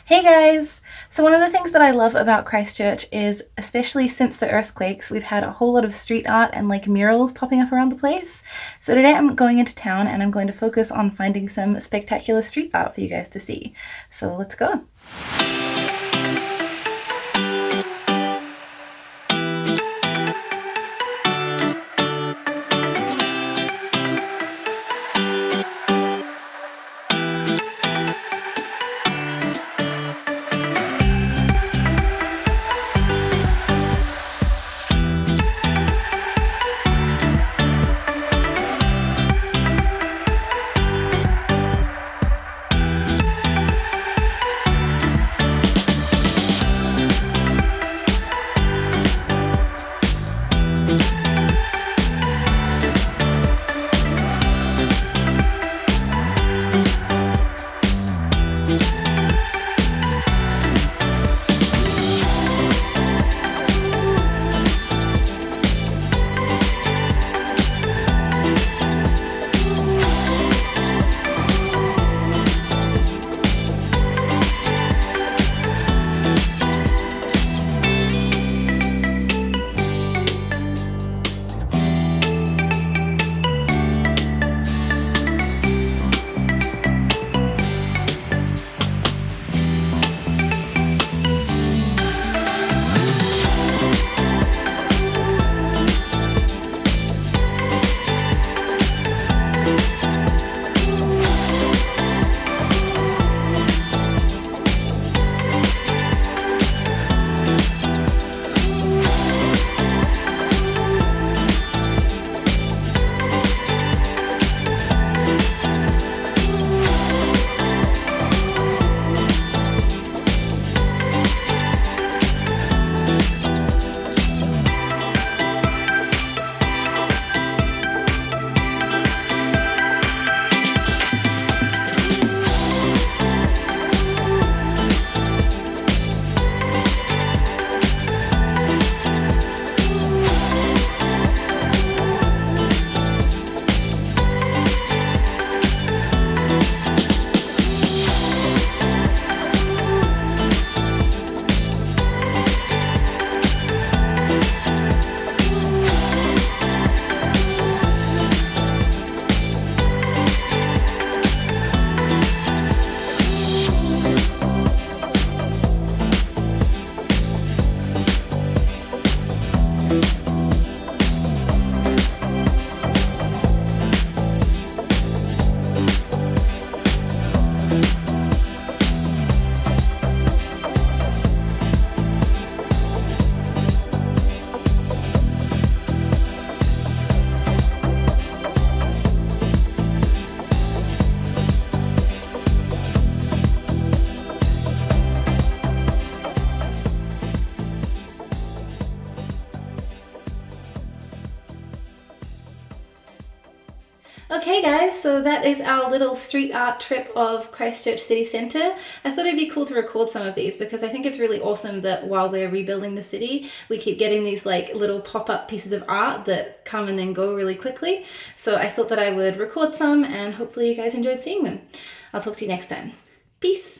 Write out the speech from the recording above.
Hey guys! So one of the things that I love about Christchurch is, especially since the earthquakes, we've had a whole lot of street art and like murals popping up around the place. So today I'm going into town and I'm going to focus on finding some spectacular street art for you guys to see. So let's go! Okay guys, so that is our little street art trip of Christchurch City Centre. I thought it'd be cool to record some of these because I think it's really awesome that while we're rebuilding the city, we keep getting these like little pop-up pieces of art that come and then go really quickly. So I thought that I would record some and hopefully you guys enjoyed seeing them. I'll talk to you next time. Peace!